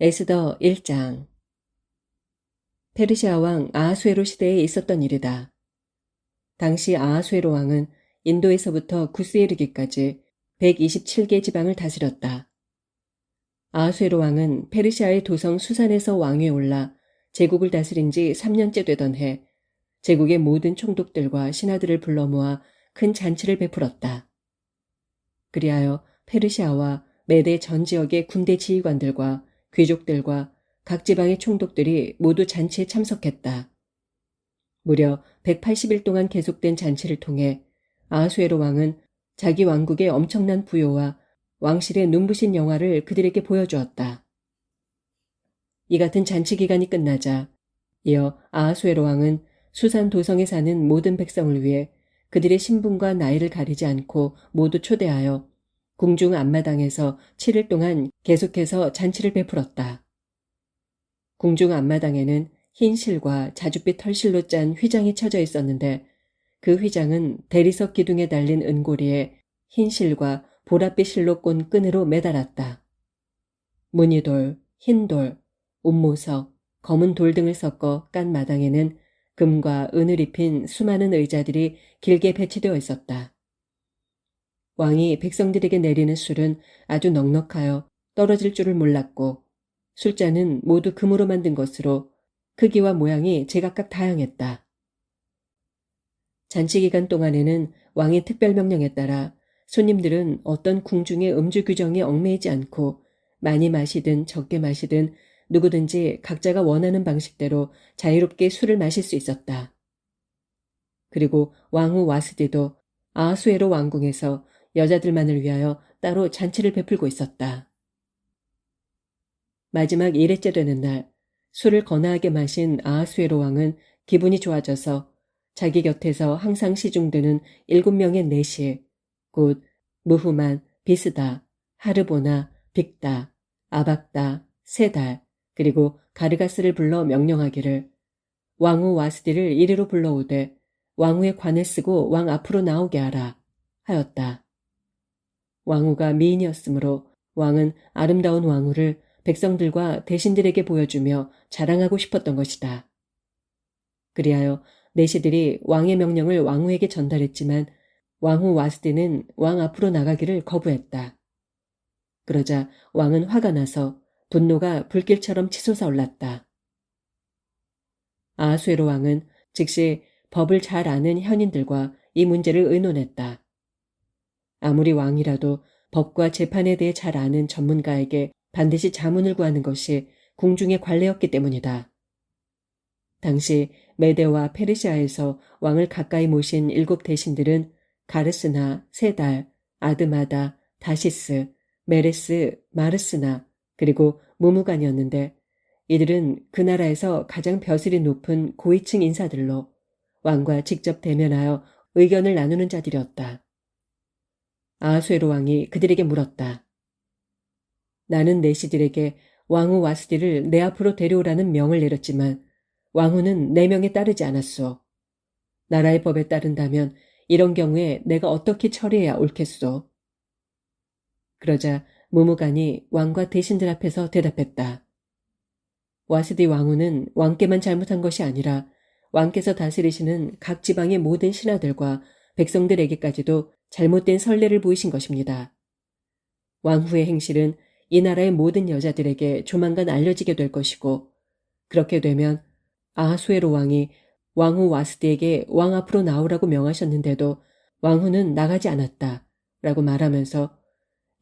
에스더 1장. 페르시아 왕 아하수에로 시대에 있었던 일이다. 당시 아하수에로 왕은 인도에서부터 구스에 이르기까지 127개 지방을 다스렸다. 아하수에로 왕은 페르시아의 도성 수산에서 왕위에 올라 제국을 다스린 지 3년째 되던 해 제국의 모든 총독들과 신하들을 불러 모아 큰 잔치를 베풀었다. 그리하여 페르시아와 메대 전 지역의 군대 지휘관들과 귀족들과 각 지방의 총독들이 모두 잔치에 참석했다. 무려 180일 동안 계속된 잔치를 통해 아하수에로 왕은 자기 왕국의 엄청난 부요와 왕실의 눈부신 영화를 그들에게 보여주었다. 이 같은 잔치 기간이 끝나자 이어 아하수에로 왕은 수산 도성에 사는 모든 백성을 위해 그들의 신분과 나이를 가리지 않고 모두 초대하여 궁중 앞마당에서 7일 동안 계속해서 잔치를 베풀었다. 궁중 앞마당에는 흰 실과 자줏빛 털실로 짠 휘장이 쳐져 있었는데 그 휘장은 대리석 기둥에 달린 은고리에 흰 실과 보랏빛 실로 꼰 끈으로 매달았다. 무늬돌, 흰돌, 옥모석, 검은 돌 등을 섞어 깐 마당에는 금과 은을 입힌 수많은 의자들이 길게 배치되어 있었다. 왕이 백성들에게 내리는 술은 아주 넉넉하여 떨어질 줄을 몰랐고 술잔은 모두 금으로 만든 것으로 크기와 모양이 제각각 다양했다. 잔치 기간 동안에는 왕의 특별 명령에 따라 손님들은 어떤 궁중의 음주 규정에 얽매이지 않고 많이 마시든 적게 마시든 누구든지 각자가 원하는 방식대로 자유롭게 술을 마실 수 있었다. 그리고 왕후 와스디도 아하수에로 왕궁에서 여자들만을 위하여 따로 잔치를 베풀고 있었다. 마지막 1회째 되는 날 술을 거나하게 마신 아하수에로 왕은 기분이 좋아져서 자기 곁에서 항상 시중드는 7명의 내시, 곧 무후만, 비스다, 하르보나, 빅다, 아박다, 세달, 그리고 가르가스를 불러 명령하기를 왕후 와스디를 이리로 불러오되 왕후의 관을 쓰고 왕 앞으로 나오게 하라 하였다. 왕후가 미인이었으므로 왕은 아름다운 왕후를 백성들과 대신들에게 보여주며 자랑하고 싶었던 것이다. 그리하여 내시들이 왕의 명령을 왕후에게 전달했지만 왕후 와스디는 왕 앞으로 나가기를 거부했다. 그러자 왕은 화가 나서 분노가 불길처럼 치솟아 올랐다. 아하수에로 왕은 즉시 법을 잘 아는 현인들과 이 문제를 의논했다. 아무리 왕이라도 법과 재판에 대해 잘 아는 전문가에게 반드시 자문을 구하는 것이 궁중의 관례였기 때문이다. 당시 메대와 페르시아에서 왕을 가까이 모신 7 대신들은 가르스나, 세달, 아드마다, 다시스, 메레스, 마르스나 그리고 무무간이었는데 이들은 그 나라에서 가장 벼슬이 높은 고위층 인사들로 왕과 직접 대면하여 의견을 나누는 자들이었다. 아하수에로 왕이 그들에게 물었다. 나는 내시들에게 왕후 와스디를 내 앞으로 데려오라는 명을 내렸지만 왕후는 내 명에 따르지 않았소. 나라의 법에 따른다면 이런 경우에 내가 어떻게 처리해야 옳겠소? 그러자 무무간이 왕과 대신들 앞에서 대답했다. 와스디 왕후는 왕께만 잘못한 것이 아니라 왕께서 다스리시는 각 지방의 모든 신하들과 백성들에게까지도 잘못된 선례를 보이신 것입니다. 왕후의 행실은 이 나라의 모든 여자들에게 조만간 알려지게 될 것이고 그렇게 되면 아하수에로 왕이 왕후 와스디에게 왕 앞으로 나오라고 명하셨는데도 왕후는 나가지 않았다 라고 말하면서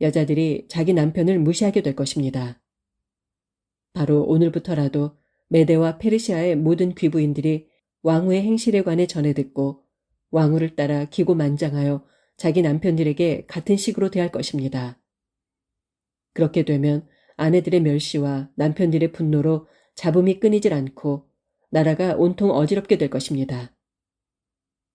여자들이 자기 남편을 무시하게 될 것입니다. 바로 오늘부터라도 메대와 페르시아의 모든 귀부인들이 왕후의 행실에 관해 전해 듣고 왕후를 따라 기고만장하여 자기 남편들에게 같은 식으로 대할 것입니다. 그렇게 되면 아내들의 멸시와 남편들의 분노로 잡음이 끊이질 않고 나라가 온통 어지럽게 될 것입니다.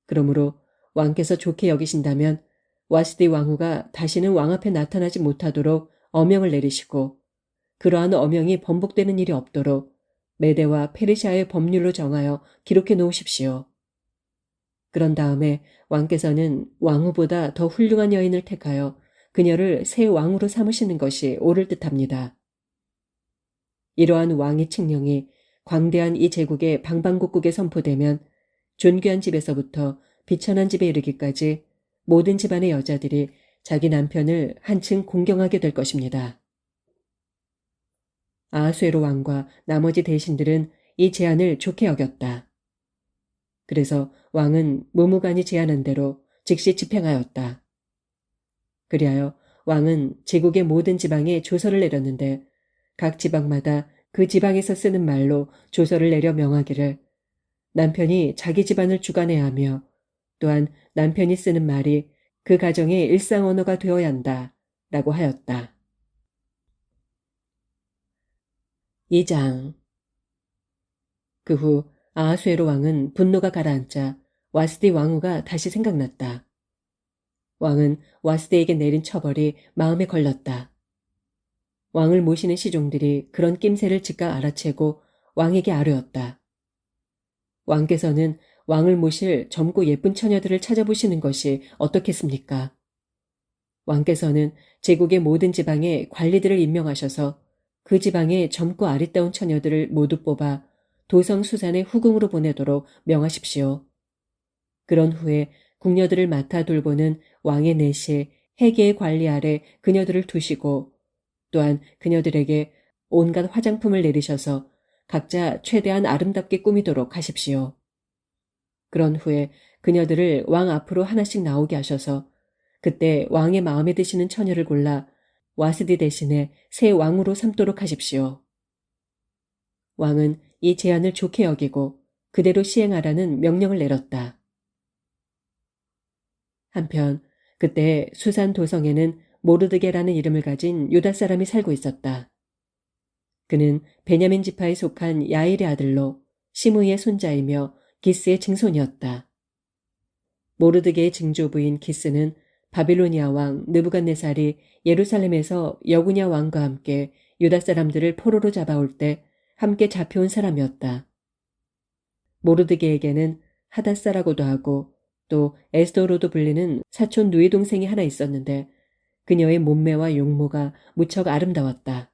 그러므로 왕께서 좋게 여기신다면 와스디 왕후가 다시는 왕 앞에 나타나지 못하도록 어명을 내리시고 그러한 어명이 번복되는 일이 없도록 메대와 페르시아의 법률로 정하여 기록해 놓으십시오. 그런 다음에 왕께서는 왕후보다 더 훌륭한 여인을 택하여 그녀를 새 왕후로 삼으시는 것이 옳을 듯합니다. 이러한 왕의 칙령이 광대한 이 제국의 방방곡곡에 선포되면 존귀한 집에서부터 비천한 집에 이르기까지 모든 집안의 여자들이 자기 남편을 한층 공경하게 될 것입니다. 아하수에로 왕과 나머지 대신들은 이 제안을 좋게 여겼다. 그래서 왕은 무무간이 제안한 대로 즉시 집행하였다. 그리하여 왕은 제국의 모든 지방에 조서를 내렸는데 각 지방마다 그 지방에서 쓰는 말로 조서를 내려 명하기를 남편이 자기 집안을 주관해야 하며 또한 남편이 쓰는 말이 그 가정의 일상 언어가 되어야 한다 라고 하였다. 2장. 그 후 아하수에로 왕은 분노가 가라앉자 와스디 왕후가 다시 생각났다. 왕은 와스디에게 내린 처벌이 마음에 걸렸다. 왕을 모시는 시종들이 그런 낌새를 즉각 알아채고 왕에게 아뢰었다. 왕께서는 왕을 모실 젊고 예쁜 처녀들을 찾아보시는 것이 어떻겠습니까? 왕께서는 제국의 모든 지방에 관리들을 임명하셔서 그 지방의 젊고 아리따운 처녀들을 모두 뽑아 도성 수산의 후궁으로 보내도록 명하십시오. 그런 후에 궁녀들을 맡아 돌보는 왕의 내시 해계의 관리 아래 그녀들을 두시고 또한 그녀들에게 온갖 화장품을 내리셔서 각자 최대한 아름답게 꾸미도록 하십시오. 그런 후에 그녀들을 왕 앞으로 하나씩 나오게 하셔서 그때 왕의 마음에 드시는 처녀를 골라 와스디 대신에 새 왕으로 삼도록 하십시오. 왕은 이 제안을 좋게 여기고 그대로 시행하라는 명령을 내렸다. 한편 그때 수산 도성에는 모르드게라는 이름을 가진 유다 사람이 살고 있었다. 그는 베냐민 지파에 속한 야일의 아들로 시므이의 손자이며 기스의 증손이었다. 모르드게의 증조부인 기스는 바빌로니아 왕 느부갓네살이 예루살렘에서 여구냐 왕과 함께 유다 사람들을 포로로 잡아올 때 함께 잡혀온 사람이었다. 모르드게에게는 하닷사라고도 하고 또 에스더로도 불리는 사촌 누이 동생이 하나 있었는데 그녀의 몸매와 용모가 무척 아름다웠다.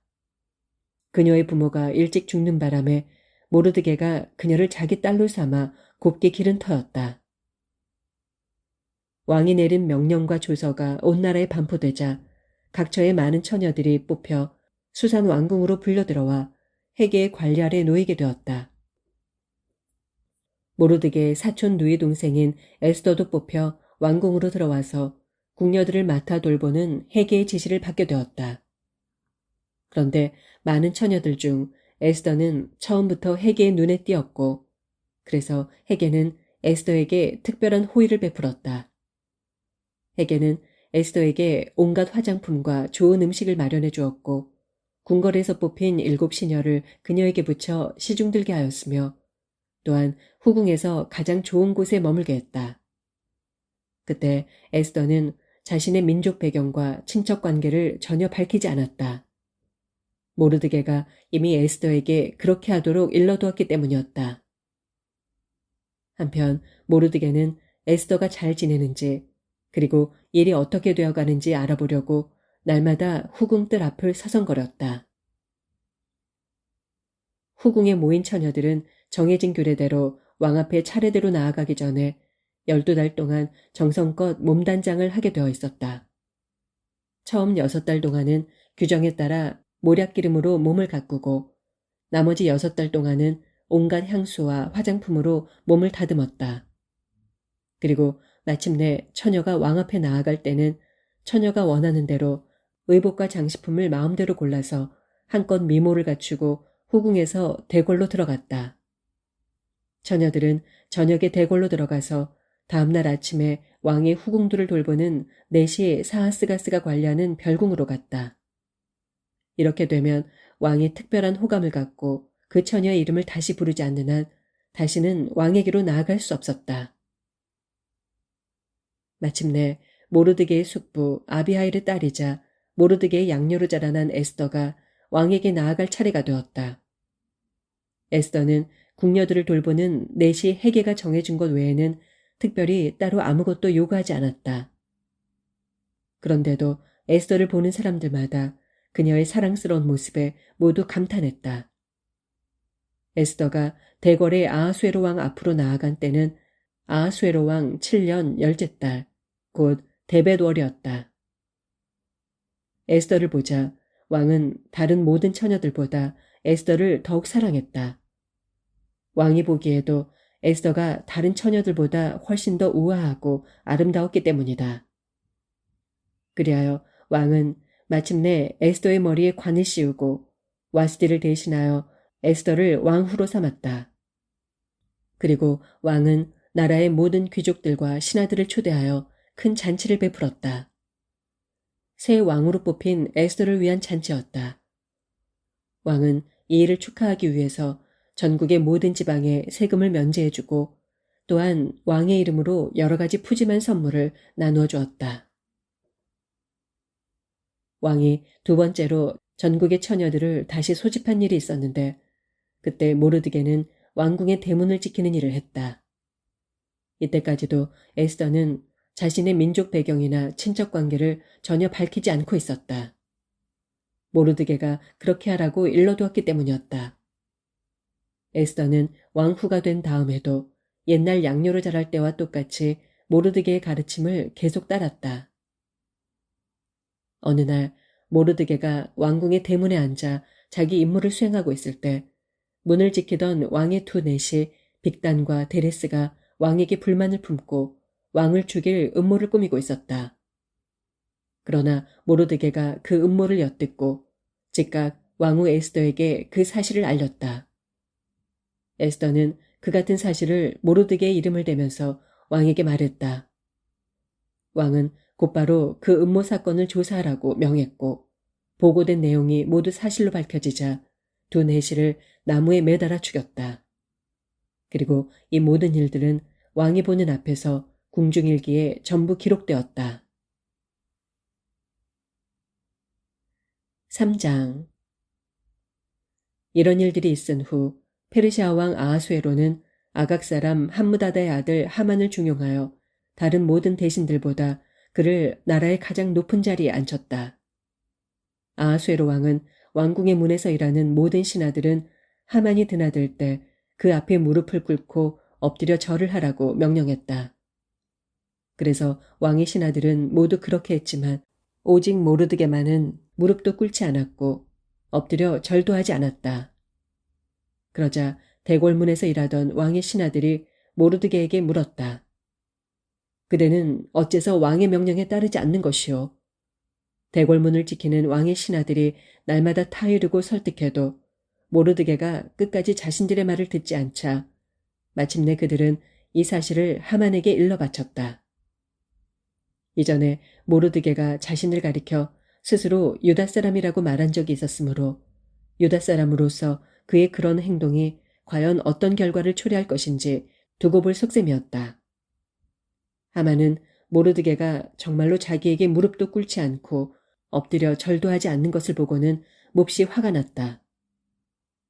그녀의 부모가 일찍 죽는 바람에 모르드게가 그녀를 자기 딸로 삼아 곱게 기른 터였다. 왕이 내린 명령과 조서가 온 나라에 반포되자 각처의 많은 처녀들이 뽑혀 수산 왕궁으로 불려들어와 해계의 관리 아래 놓이게 되었다. 모르드게의 사촌 누이 동생인 에스더도 뽑혀 왕궁으로 들어와서 궁녀들을 맡아 돌보는 해계의 지시를 받게 되었다. 그런데 많은 처녀들 중 에스더는 처음부터 해계의 눈에 띄었고 그래서 해계는 에스더에게 특별한 호의를 베풀었다. 해계는 에스더에게 온갖 화장품과 좋은 음식을 마련해 주었고 궁궐에서 뽑힌 7시녀를 그녀에게 붙여 시중들게 하였으며 또한 후궁에서 가장 좋은 곳에 머물게 했다. 그때 에스더는 자신의 민족 배경과 친척 관계를 전혀 밝히지 않았다. 모르드게가 이미 에스더에게 그렇게 하도록 일러두었기 때문이었다. 한편 모르드게는 에스더가 잘 지내는지 그리고 일이 어떻게 되어가는지 알아보려고 날마다 후궁들 앞을 서성거렸다. 후궁에 모인 처녀들은 정해진 규례대로 왕 앞에 차례대로 나아가기 전에 12달 동안 정성껏 몸단장을 하게 되어 있었다. 처음 6달 동안은 규정에 따라 모략기름으로 몸을 가꾸고 나머지 6달 동안은 온갖 향수와 화장품으로 몸을 다듬었다. 그리고 마침내 처녀가 왕 앞에 나아갈 때는 처녀가 원하는 대로 의복과 장식품을 마음대로 골라서 한껏 미모를 갖추고 후궁에서 대궐로 들어갔다. 처녀들은 저녁에 대궐로 들어가서 다음날 아침에 왕의 후궁들을 돌보는 내시 사하스가스가 관리하는 별궁으로 갔다. 이렇게 되면 왕이 특별한 호감을 갖고 그 처녀의 이름을 다시 부르지 않는 한 다시는 왕에게로 나아갈 수 없었다. 마침내 모르드게의 숙부 아비하일의 딸이자 모르드게의 양녀로 자라난 에스더가 왕에게 나아갈 차례가 되었다. 에스더는 궁녀들을 돌보는 내시 해계가 정해준 것 외에는 특별히 따로 아무것도 요구하지 않았다. 그런데도 에스더를 보는 사람들마다 그녀의 사랑스러운 모습에 모두 감탄했다. 에스더가 대궐의 아하수에로 왕 앞으로 나아간 때는 아하수에로 왕 7년 10째 달, 곧 데벳월이었다. 에스더를 보자 왕은 다른 모든 처녀들보다 에스더를 더욱 사랑했다. 왕이 보기에도 에스더가 다른 처녀들보다 훨씬 더 우아하고 아름다웠기 때문이다. 그리하여 왕은 마침내 에스더의 머리에 관을 씌우고 와스디를 대신하여 에스더를 왕후로 삼았다. 그리고 왕은 나라의 모든 귀족들과 신하들을 초대하여 큰 잔치를 베풀었다. 새 왕으로 뽑힌 에스더를 위한 잔치였다. 왕은 이 일을 축하하기 위해서 전국의 모든 지방에 세금을 면제해주고 또한 왕의 이름으로 여러 가지 푸짐한 선물을 나누어 주었다. 왕이 두 번째로 전국의 처녀들을 다시 소집한 일이 있었는데 그때 모르드게는 왕궁의 대문을 지키는 일을 했다. 이때까지도 에스더는 자신의 민족 배경이나 친척 관계를 전혀 밝히지 않고 있었다. 모르드게가 그렇게 하라고 일러두었기 때문이었다. 에스더는 왕후가 된 다음에도 옛날 양녀로 자랄 때와 똑같이 모르드게의 가르침을 계속 따랐다. 어느 날 모르드게가 왕궁의 대문에 앉아 자기 임무를 수행하고 있을 때 문을 지키던 왕의 두 넷이 빅단과 데레스가 왕에게 불만을 품고 왕을 죽일 음모를 꾸미고 있었다. 그러나 모르드게가 그 음모를 엿듣고 즉각 왕후 에스더에게 그 사실을 알렸다. 에스더는 그 같은 사실을 모르드게의 이름을 대면서 왕에게 말했다. 왕은 곧바로 그 음모 사건을 조사하라고 명했고 보고된 내용이 모두 사실로 밝혀지자 두 내시를 나무에 매달아 죽였다. 그리고 이 모든 일들은 왕이 보는 앞에서 궁중일기에 전부 기록되었다. 3장 이런 일들이 있은 후 페르시아 왕 아하수에로는 아각 사람 함무다다의 아들 하만을 중용하여 다른 모든 대신들보다 그를 나라의 가장 높은 자리에 앉혔다. 아하수에로 왕은 왕궁의 문에서 일하는 모든 신하들은 하만이 드나들 때 그 앞에 무릎을 꿇고 엎드려 절을 하라고 명령했다. 그래서 왕의 신하들은 모두 그렇게 했지만 오직 모르드게만은 무릎도 꿇지 않았고 엎드려 절도 하지 않았다. 그러자 대궐문에서 일하던 왕의 신하들이 모르드게에게 물었다. 그대는 어째서 왕의 명령에 따르지 않는 것이오? 대궐문을 지키는 왕의 신하들이 날마다 타이르고 설득해도 모르드게가 끝까지 자신들의 말을 듣지 않자 마침내 그들은 이 사실을 하만에게 일러 바쳤다. 이전에 모르드게가 자신을 가리켜 스스로 유다 사람이라고 말한 적이 있었으므로 유다 사람으로서 그의 그런 행동이 과연 어떤 결과를 초래할 것인지 두고 볼 속셈이었다. 하만은 모르드게가 정말로 자기에게 무릎도 꿇지 않고 엎드려 절도 하지 않는 것을 보고는 몹시 화가 났다.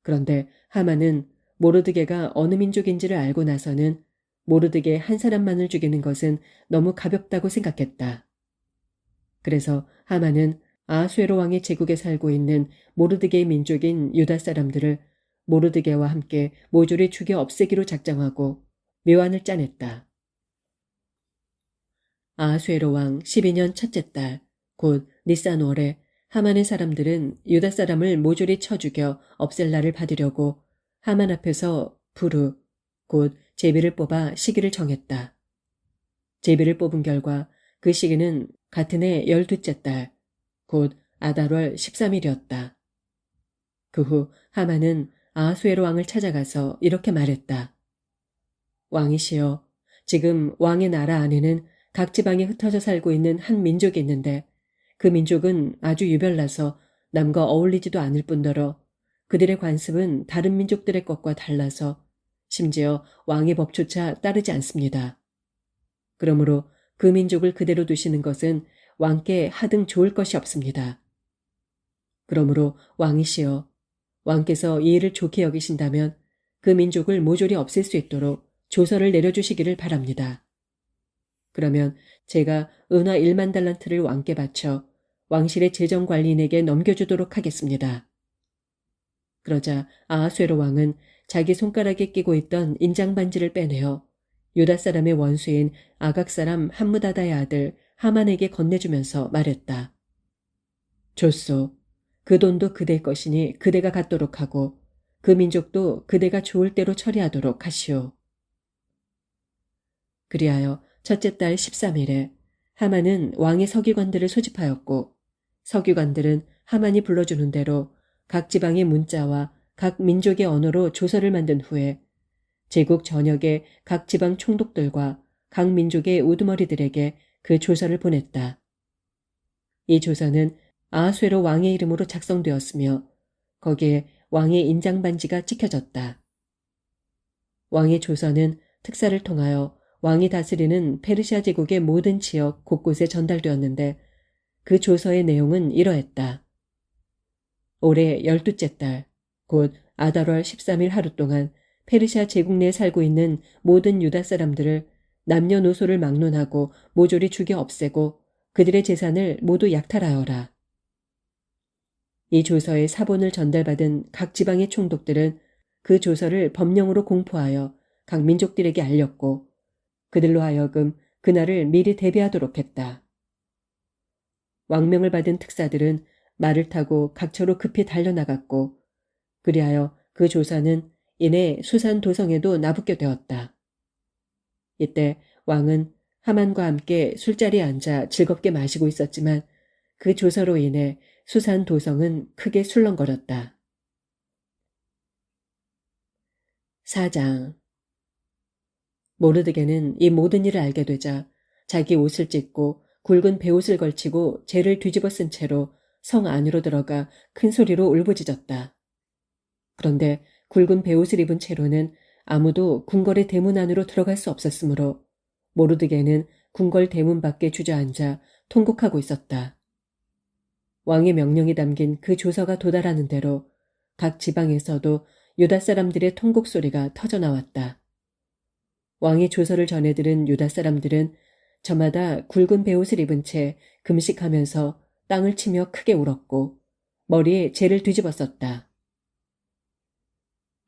그런데 하만은 모르드게가 어느 민족인지를 알고 나서는 모르드게 한 사람만을 죽이는 것은 너무 가볍다고 생각했다. 그래서 하만은 아하수에로 왕의 제국에 살고 있는 모르드게의 민족인 유다 사람들을 모르드게와 함께 모조리 죽여 없애기로 작정하고 묘안을 짜냈다. 아하수에로 왕 12년 첫째 달, 곧 니산월에 하만의 사람들은 유다 사람을 모조리 쳐 죽여 없앨 날을 받으려고 하만 앞에서 부르, 곧 제비를 뽑아 시기를 정했다. 제비를 뽑은 결과 그 시기는 같은 해 12째 달, 곧 아달월 13일이었다. 그 후 하만은 아하수에로 왕을 찾아가서 이렇게 말했다. 왕이시여, 지금 왕의 나라 안에는 각 지방에 흩어져 살고 있는 한 민족이 있는데 그 민족은 아주 유별나서 남과 어울리지도 않을 뿐더러 그들의 관습은 다른 민족들의 것과 달라서 심지어 왕의 법조차 따르지 않습니다. 그러므로 그 민족을 그대로 두시는 것은 왕께 하등 좋을 것이 없습니다. 그러므로 왕이시여, 왕께서 이 일을 좋게 여기신다면 그 민족을 모조리 없앨 수 있도록 조서를 내려주시기를 바랍니다. 그러면 제가 은화 1만 달란트를 왕께 바쳐 왕실의 재정관리인에게 넘겨주도록 하겠습니다. 그러자 아하수에로 왕은 자기 손가락에 끼고 있던 인장 반지를 빼내어 유다 사람의 원수인 아각 사람 함무다다의 아들 하만에게 건네주면서 말했다. 좋소. 그 돈도 그대 것이니 그대가 갖도록 하고 그 민족도 그대가 좋을 대로 처리하도록 하시오. 그리하여 첫째 달 13일에 하만은 왕의 서기관들을 소집하였고 서기관들은 하만이 불러주는 대로 각 지방의 문자와 각 민족의 언어로 조서를 만든 후에 제국 전역의 각 지방 총독들과 각 민족의 우두머리들에게 그 조서를 보냈다. 이 조서는 아하수에로 왕의 이름으로 작성되었으며 거기에 왕의 인장반지가 찍혀졌다. 왕의 조서는 특사를 통하여 왕이 다스리는 페르시아 제국의 모든 지역 곳곳에 전달되었는데 그 조서의 내용은 이러했다. 올해 12째 달, 곧 아달월 13일 하루 동안 페르시아 제국 내에 살고 있는 모든 유다 사람들을 남녀노소를 막론하고 모조리 죽여 없애고 그들의 재산을 모두 약탈하여라. 이 조서의 사본을 전달받은 각 지방의 총독들은 그 조서를 법령으로 공포하여 각 민족들에게 알렸고 그들로 하여금 그날을 미리 대비하도록 했다. 왕명을 받은 특사들은 말을 타고 각처로 급히 달려나갔고 그리하여 그 조서는 이내 수산 도성에도 나붙게 되었다. 이때 왕은 하만과 함께 술자리에 앉아 즐겁게 마시고 있었지만 그 조서로 인해 수산 도성은 크게 술렁거렸다. 4장. 모르드게는 이 모든 일을 알게 되자 자기 옷을 찢고 굵은 베옷을 걸치고 재를 뒤집어 쓴 채로 성 안으로 들어가 큰 소리로 울부짖었다. 그런데 굵은 베옷을 입은 채로는 아무도 궁궐의 대문 안으로 들어갈 수 없었으므로 모르드게는 궁궐 대문 밖에 주저앉아 통곡하고 있었다. 왕의 명령이 담긴 그 조서가 도달하는 대로 각 지방에서도 유다 사람들의 통곡 소리가 터져나왔다. 왕의 조서를 전해 들은 유다 사람들은 저마다 굵은 베옷을 입은 채 금식하면서 땅을 치며 크게 울었고 머리에 재를 뒤집었었다.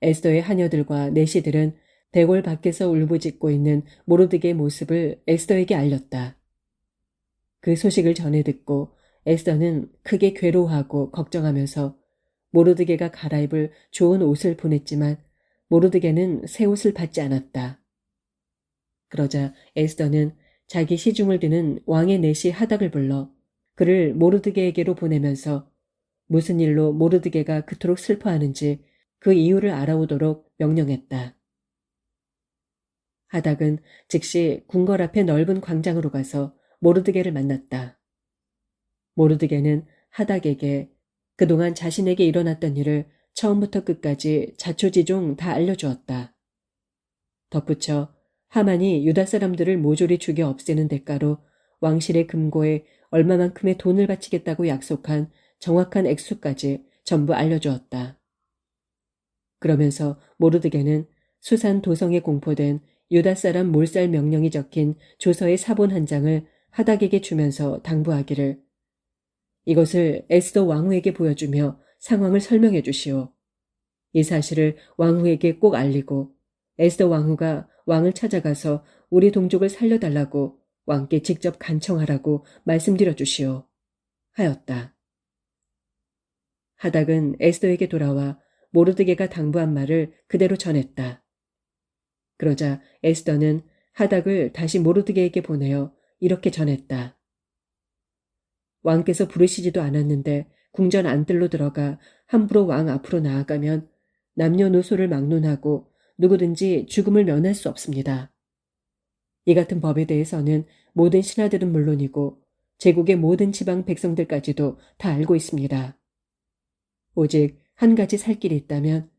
에스더의 하녀들과 내시들은 대궐 밖에서 울부짖고 있는 모르드게의 모습을 에스더에게 알렸다. 그 소식을 전해 듣고 에스더는 크게 괴로워하고 걱정하면서 모르드게가 갈아입을 좋은 옷을 보냈지만 모르드게는 새 옷을 받지 않았다. 그러자 에스더는 자기 시중을 드는 왕의 내시 하닥을 불러 그를 모르드게에게로 보내면서 무슨 일로 모르드게가 그토록 슬퍼하는지 그 이유를 알아오도록 명령했다. 하닥은 즉시 궁궐 앞에 넓은 광장으로 가서 모르드게를 만났다. 모르드게는 하닥에게 그동안 자신에게 일어났던 일을 처음부터 끝까지 자초지종 다 알려주었다. 덧붙여 하만이 유다 사람들을 모조리 죽여 없애는 대가로 왕실의 금고에 얼마만큼의 돈을 바치겠다고 약속한 정확한 액수까지 전부 알려주었다. 그러면서 모르드게는 수산 도성에 공포된 유다 사람 몰살 명령이 적힌 조서의 사본 한 장을 하닥에게 주면서 당부하기를 이것을 에스더 왕후에게 보여주며 상황을 설명해 주시오. 이 사실을 왕후에게 꼭 알리고 에스더 왕후가 왕을 찾아가서 우리 동족을 살려달라고 왕께 직접 간청하라고 말씀드려 주시오. 하였다. 하닥은 에스더에게 돌아와 모르드게가 당부한 말을 그대로 전했다. 그러자 에스더는 하닥을 다시 모르드게에게 보내어 이렇게 전했다. 왕께서 부르시지도 않았는데 궁전 안뜰로 들어가 함부로 왕 앞으로 나아가면 남녀노소를 막론하고 누구든지 죽음을 면할 수 없습니다. 이 같은 법에 대해서는 모든 신하들은 물론이고 제국의 모든 지방 백성들까지도 다 알고 있습니다. 오직 한 가지 살 길이 있다면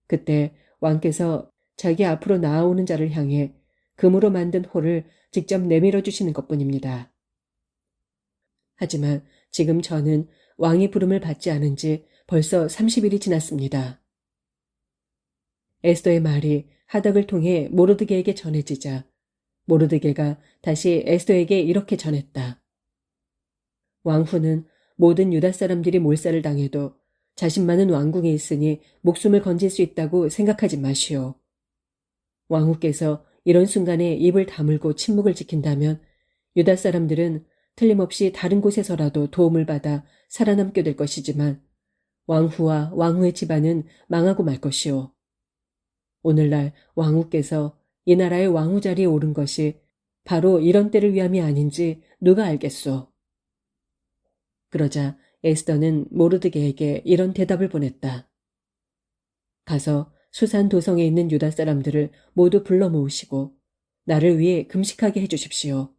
그때 왕께서 자기 앞으로 나아오는 자를 향해 금으로 만든 호를 직접 내밀어 주시는 것뿐입니다. 하지만 지금 저는 왕의 부름을 받지 않은 지 벌써 30일이 지났습니다. 에스더의 말이 하닥을 통해 모르드게에게 전해지자 모르드게가 다시 에스더에게 이렇게 전했다. 왕후는 모든 유다 사람들이 몰살을 당해도 자신만은 왕궁에 있으니 목숨을 건질 수 있다고 생각하지 마시오. 왕후께서 이런 순간에 입을 다물고 침묵을 지킨다면 유다 사람들은 틀림없이 다른 곳에서라도 도움을 받아 살아남게 될 것이지만 왕후와 왕후의 집안은 망하고 말 것이오. 오늘날 왕후께서 이 나라의 왕후 자리에 오른 것이 바로 이런 때를 위함이 아닌지 누가 알겠소. 그러자 에스더는 모르드게에게 이런 대답을 보냈다. 가서 수산 도성에 있는 유다 사람들을 모두 불러 모으시고 나를 위해 금식하게 해주십시오.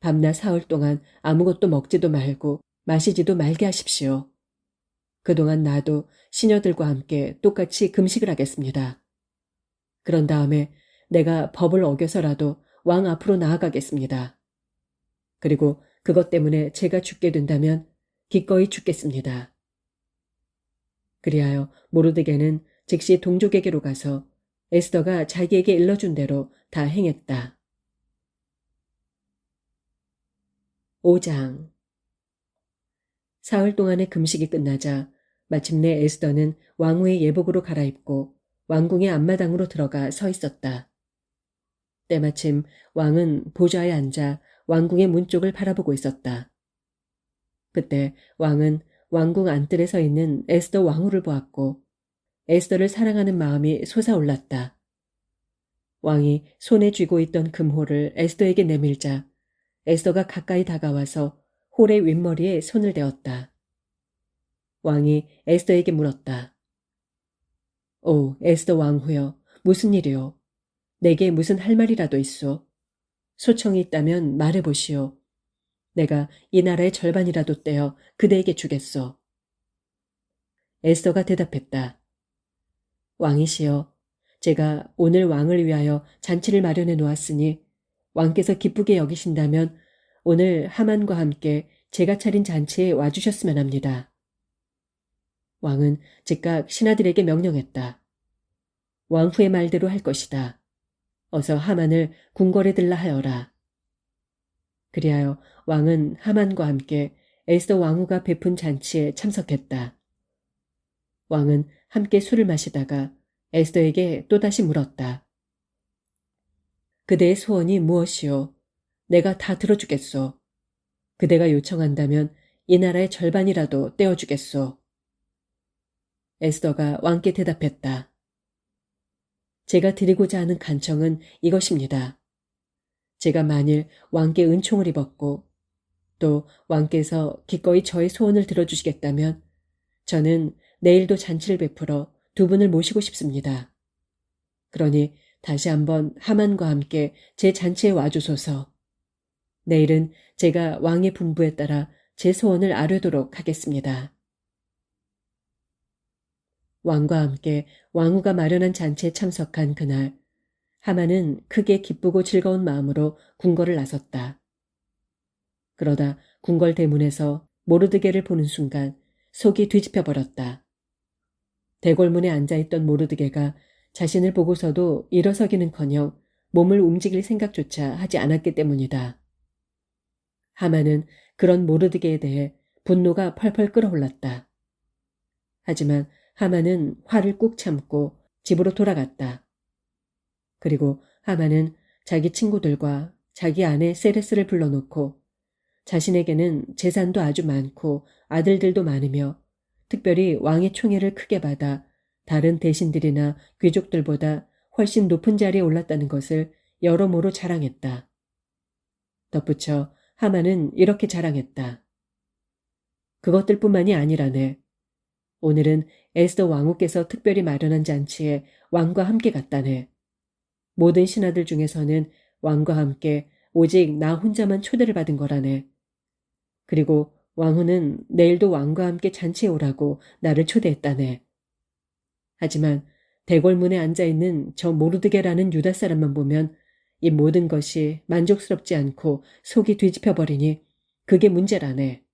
밤낮 사흘 동안 아무것도 먹지도 말고 마시지도 말게 하십시오. 그동안 나도 시녀들과 함께 똑같이 금식을 하겠습니다. 그런 다음에 내가 법을 어겨서라도 왕 앞으로 나아가겠습니다. 그리고 그것 때문에 제가 죽게 된다면 기꺼이 죽겠습니다. 그리하여 모르드게는 즉시 동족에게로 가서 에스더가 자기에게 일러준 대로 다 행했다. 5장. 사흘 동안의 금식이 끝나자 마침내 에스더는 왕후의 예복으로 갈아입고 왕궁의 앞마당으로 들어가 서 있었다. 때마침 왕은 보좌에 앉아 왕궁의 문 쪽을 바라보고 있었다. 그때 왕은 왕궁 안뜰에 서 있는 에스더 왕후를 보았고 에스더를 사랑하는 마음이 솟아올랐다. 왕이 손에 쥐고 있던 금홀을 에스더에게 내밀자 에스더가 가까이 다가와서 홀의 윗머리에 손을 대었다. 왕이 에스더에게 물었다. 오, 에스더 왕후여, 무슨 일이오? 내게 무슨 할 말이라도 있소? 소청이 있다면 말해보시오. 내가 이 나라의 절반이라도 떼어 그대에게 주겠소. 에스더가 대답했다. 왕이시여, 제가 오늘 왕을 위하여 잔치를 마련해 놓았으니 왕께서 기쁘게 여기신다면 오늘 하만과 함께 제가 차린 잔치에 와주셨으면 합니다. 왕은 즉각 신하들에게 명령했다. 왕후의 말대로 할 것이다. 어서 하만을 궁궐에 들라 하여라. 그리하여 왕은 하만과 함께 에스더 왕후가 베푼 잔치에 참석했다. 왕은 함께 술을 마시다가 에스더에게 또다시 물었다. 그대의 소원이 무엇이오? 내가 다 들어주겠소. 그대가 요청한다면 이 나라의 절반이라도 떼어주겠소. 에스더가 왕께 대답했다. 제가 드리고자 하는 간청은 이것입니다. 제가 만일 왕께 은총을 입었고 또 왕께서 기꺼이 저의 소원을 들어주시겠다면 저는 내일도 잔치를 베풀어 두 분을 모시고 싶습니다. 그러니 다시 한번 하만과 함께 제 잔치에 와주소서. 내일은 제가 왕의 분부에 따라 제 소원을 아뢰도록 하겠습니다. 왕과 함께 왕후가 마련한 잔치에 참석한 그날, 하만은 크게 기쁘고 즐거운 마음으로 궁궐을 나섰다. 그러다 궁궐 대문에서 모르드게를 보는 순간 속이 뒤집혀 버렸다. 대궐문에 앉아있던 모르드게가 자신을 보고서도 일어서기는커녕 몸을 움직일 생각조차 하지 않았기 때문이다. 하만은 그런 모르드게에 대해 분노가 펄펄 끓어올랐다. 하지만 하만은 화를 꾹 참고 집으로 돌아갔다. 그리고 하만은 자기 친구들과 자기 아내 세레스를 불러놓고 자신에게는 재산도 아주 많고 아들들도 많으며 특별히 왕의 총애를 크게 받아 다른 대신들이나 귀족들보다 훨씬 높은 자리에 올랐다는 것을 여러모로 자랑했다. 덧붙여 하만은 이렇게 자랑했다. 그것들뿐만이 아니라네. 오늘은 에스더 왕후께서 특별히 마련한 잔치에 왕과 함께 갔다네. 모든 신하들 중에서는 왕과 함께 오직 나 혼자만 초대를 받은 거라네. 그리고 왕후는 내일도 왕과 함께 잔치에 오라고 나를 초대했다네. 하지만 대궐문에 앉아있는 저 모르드게라는 유다 사람만 보면 이 모든 것이 만족스럽지 않고 속이 뒤집혀버리니 그게 문제라네.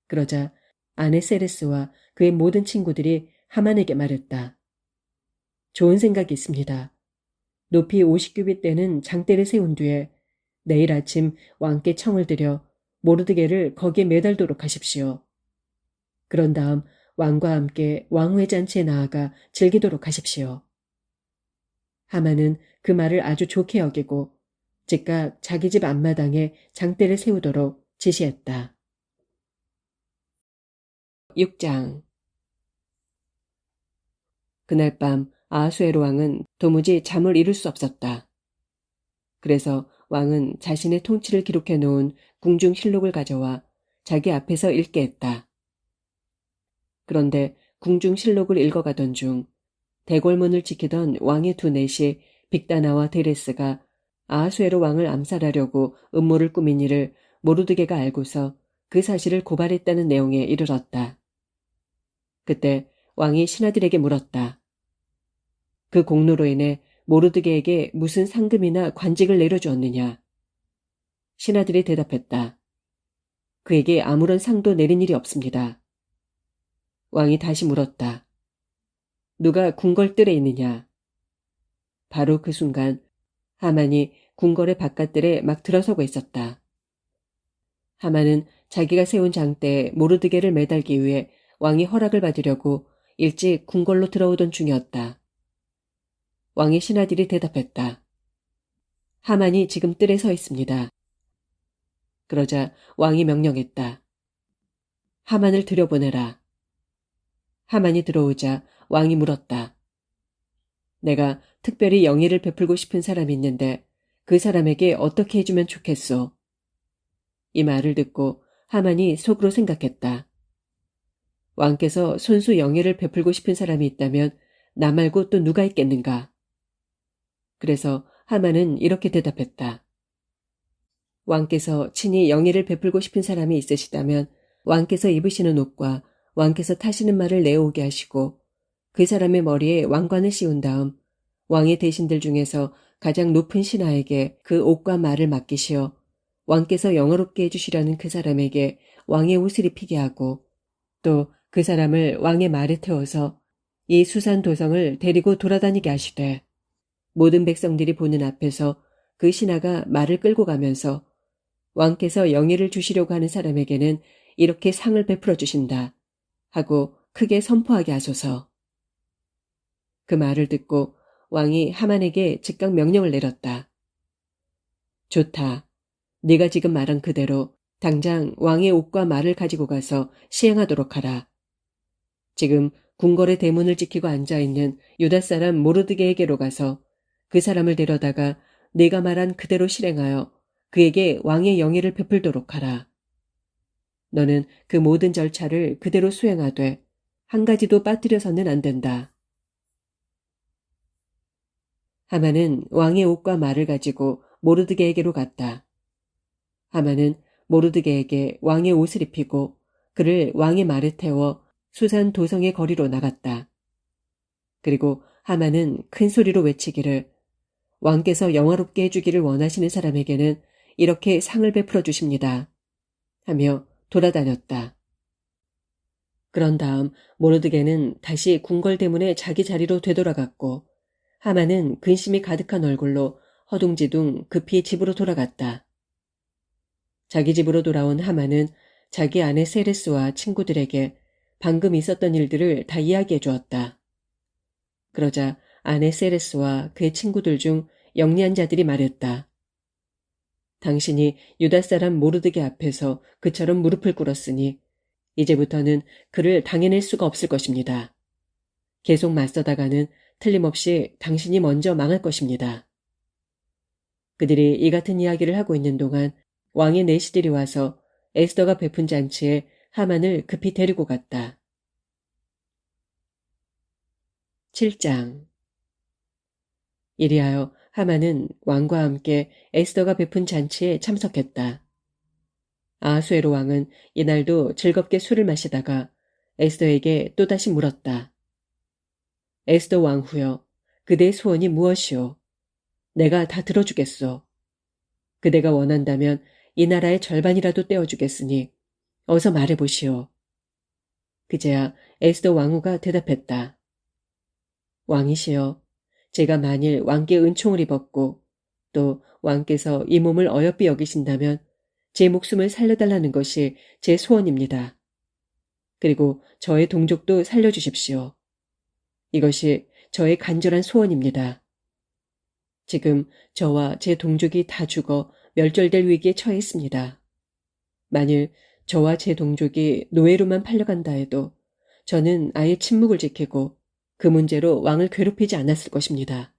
그러자 아내 세레스와 그의 모든 친구들이 하만에게 말했다. 좋은 생각이 있습니다. 높이 50규빗 되는 장대를 세운 뒤에 내일 아침 왕께 청을 들여 모르드게를 거기에 매달도록 하십시오. 그런 다음 왕과 함께 왕후의 잔치에 나아가 즐기도록 하십시오. 하만은 그 말을 아주 좋게 여기고 즉각 자기 집 앞마당에 장대를 세우도록 지시했다. 6장. 그날 밤 아하수에로 왕은 도무지 잠을 이룰 수 없었다. 그래서 왕은 자신의 통치를 기록해 놓은 궁중실록을 가져와 자기 앞에서 읽게 했다. 그런데 궁중실록을 읽어가던 중 대궐문을 지키던 왕의 두 넷이 빅다나와 데레스가 아하수에로 왕을 암살하려고 음모를 꾸민 일을 모르드게가 알고서 그 사실을 고발했다는 내용에 이르렀다. 그때 왕이 신하들에게 물었다. 그 공로로 인해 모르드게에게 무슨 상금이나 관직을 내려주었느냐? 신하들이 대답했다. 그에게 아무런 상도 내린 일이 없습니다. 왕이 다시 물었다. 누가 궁궐뜰에 있느냐? 바로 그 순간 하만이 궁궐의 바깥들에 막 들어서고 있었다. 하만은 자기가 세운 장대에 모르드게를 매달기 위해 왕이 허락을 받으려고 일찍 궁궐로 들어오던 중이었다. 왕의 신하들이 대답했다. 하만이 지금 뜰에 서 있습니다. 그러자 왕이 명령했다. 하만을 들여보내라. 하만이 들어오자 왕이 물었다. 내가 특별히 영예를 베풀고 싶은 사람이 있는데 그 사람에게 어떻게 해주면 좋겠소? 이 말을 듣고 하만이 속으로 생각했다. 왕께서 손수 영예를 베풀고 싶은 사람이 있다면 나 말고 또 누가 있겠는가? 그래서 하만은 이렇게 대답했다. 왕께서 친히 영예를 베풀고 싶은 사람이 있으시다면 왕께서 입으시는 옷과 왕께서 타시는 말을 내어오게 하시고 그 사람의 머리에 왕관을 씌운 다음 왕의 대신들 중에서 가장 높은 신하에게 그 옷과 말을 맡기시어 왕께서 영화롭게 해주시려는 그 사람에게 왕의 옷을 입히게 하고 또 그 사람을 왕의 말에 태워서 이 수산 도성을 데리고 돌아다니게 하시되 모든 백성들이 보는 앞에서 그 신하가 말을 끌고 가면서 왕께서 영예를 주시려고 하는 사람에게는 이렇게 상을 베풀어 주신다 하고 크게 선포하게 하소서. 그 말을 듣고 왕이 하만에게 즉각 명령을 내렸다. 좋다. 네가 지금 말한 그대로 당장 왕의 옷과 말을 가지고 가서 시행하도록 하라. 지금 궁궐의 대문을 지키고 앉아있는 유다 사람 모르드게에게로 가서 그 사람을 데려다가 네가 말한 그대로 실행하여 그에게 왕의 영예를 베풀도록 하라. 너는 그 모든 절차를 그대로 수행하되 한 가지도 빠뜨려서는 안 된다. 하만은 왕의 옷과 말을 가지고 모르드게에게로 갔다. 하만은 모르드게에게 왕의 옷을 입히고 그를 왕의 말에 태워 수산 도성의 거리로 나갔다. 그리고 하만은 큰 소리로 외치기를 왕께서 영화롭게 해주기를 원하시는 사람에게는 이렇게 상을 베풀어 주십니다. 하며 돌아다녔다. 그런 다음 모르드게는 다시 궁궐 대문에 자기 자리로 되돌아갔고 하만은 근심이 가득한 얼굴로 허둥지둥 급히 집으로 돌아갔다. 자기 집으로 돌아온 하만은 자기 아내 세레스와 친구들에게 방금 있었던 일들을 다 이야기해 주었다. 그러자 아내 세레스와 그의 친구들 중 영리한 자들이 말했다. 당신이 유다 사람 모르드게 앞에서 그처럼 무릎을 꿇었으니 이제부터는 그를 당해낼 수가 없을 것입니다. 계속 맞서다가는 틀림없이 당신이 먼저 망할 것입니다. 그들이 이 같은 이야기를 하고 있는 동안 왕의 내시들이 와서 에스더가 베푼 잔치에 하만을 급히 데리고 갔다. 7장. 이리하여 하만은 왕과 함께 에스더가 베푼 잔치에 참석했다. 아하수에로 왕은 이날도 즐겁게 술을 마시다가 에스더에게 또다시 물었다. 에스더 왕후여, 그대의 소원이 무엇이오? 내가 다 들어주겠소. 그대가 원한다면 이 나라의 절반이라도 떼어주겠으니 어서 말해보시오. 그제야 에스더 왕후가 대답했다. 왕이시여, 제가 만일 왕께 은총을 입었고 또 왕께서 이 몸을 어여삐 여기신다면 제 목숨을 살려달라는 것이 제 소원입니다. 그리고 저의 동족도 살려주십시오. 이것이 저의 간절한 소원입니다. 지금 저와 제 동족이 다 죽어 멸절될 위기에 처해 있습니다. 만일 저와 제 동족이 노예로만 팔려간다 해도 저는 아예 침묵을 지키고 그 문제로 왕을 괴롭히지 않았을 것입니다.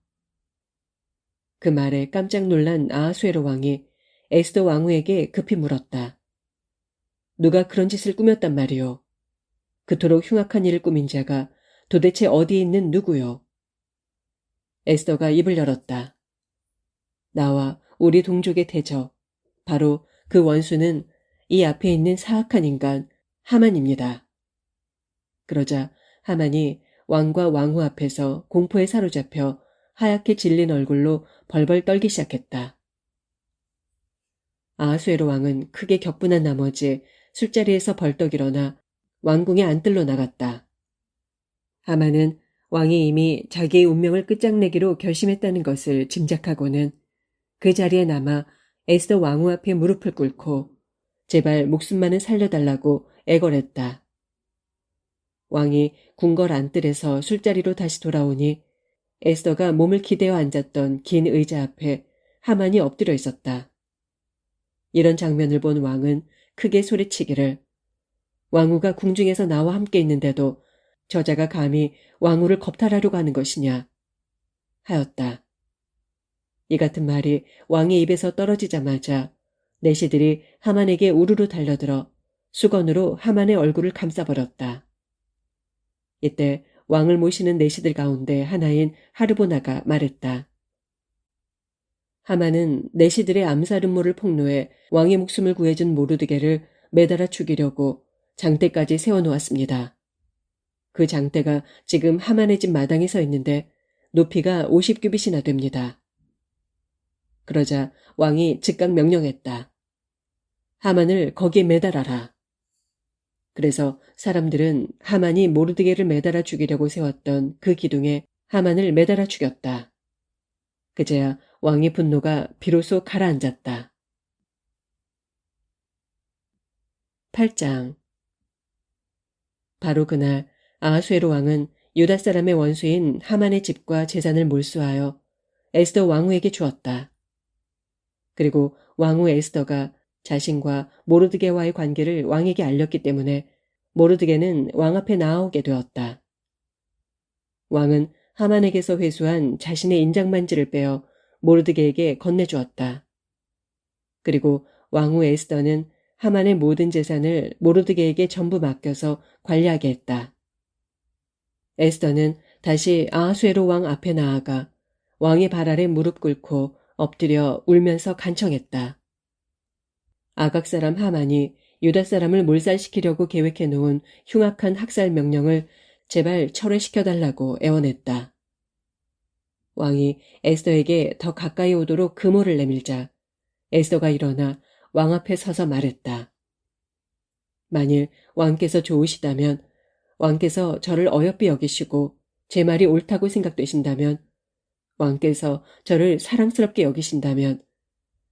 그 말에 깜짝 놀란 아하수에로 왕이 에스더 왕후에게 급히 물었다. 누가 그런 짓을 꾸몄단 말이오? 그토록 흉악한 일을 꾸민 자가 도대체 어디에 있는 누구요? 에스더가 입을 열었다. 나와 우리 동족의 대적, 바로 그 원수는 이 앞에 있는 사악한 인간 하만입니다. 그러자 하만이 왕과 왕후 앞에서 공포에 사로잡혀 하얗게 질린 얼굴로 벌벌 떨기 시작했다. 아하수에로 왕은 크게 격분한 나머지 술자리에서 벌떡 일어나 왕궁의 안뜰로 나갔다. 하만은 왕이 이미 자기의 운명을 끝장내기로 결심했다는 것을 짐작하고는 그 자리에 남아 에스더 왕후 앞에 무릎을 꿇고 제발 목숨만은 살려달라고 애걸했다. 왕이 궁궐 안뜰에서 술자리로 다시 돌아오니 에스더가 몸을 기대어 앉았던 긴 의자 앞에 하만이 엎드려 있었다. 이런 장면을 본 왕은 크게 소리치기를 왕후가 궁중에서 나와 함께 있는데도 저자가 감히 왕후를 겁탈하려고 하는 것이냐 하였다. 이 같은 말이 왕의 입에서 떨어지자마자 내시들이 하만에게 우르르 달려들어 수건으로 하만의 얼굴을 감싸버렸다. 이때 왕을 모시는 내시들 가운데 하나인 하르보나가 말했다. 하만은 내시들의 암살 음모를 폭로해 왕의 목숨을 구해준 모르드게를 매달아 죽이려고 장대까지 세워놓았습니다. 그 장대가 지금 하만의 집 마당에 서 있는데 높이가 50규빗이나 됩니다. 그러자 왕이 즉각 명령했다. 하만을 거기에 매달아라. 그래서 사람들은 하만이 모르드게를 매달아 죽이려고 세웠던 그 기둥에 하만을 매달아 죽였다. 그제야 왕의 분노가 비로소 가라앉았다. 8장. 바로 그날 아하수에로 왕은 유다 사람의 원수인 하만의 집과 재산을 몰수하여 에스더 왕후에게 주었다. 그리고 왕후 에스더가 자신과 모르드게와의 관계를 왕에게 알렸기 때문에 모르드게는 왕 앞에 나아오게 되었다. 왕은 하만에게서 회수한 자신의 인장반지를 빼어 모르드게에게 건네주었다. 그리고 왕후 에스더는 하만의 모든 재산을 모르드게에게 전부 맡겨서 관리하게 했다. 에스더는 다시 아하수에로 왕 앞에 나아가 왕의 발 아래 무릎 꿇고 엎드려 울면서 간청했다. 아각 사람 하만이 유다 사람을 몰살시키려고 계획해 놓은 흉악한 학살 명령을 제발 철회시켜달라고 애원했다. 왕이 에스더에게 더 가까이 오도록 금호를 내밀자 에스더가 일어나 왕 앞에 서서 말했다. 만일 왕께서 좋으시다면, 왕께서 저를 어여삐 여기시고 제 말이 옳다고 생각되신다면, 왕께서 저를 사랑스럽게 여기신다면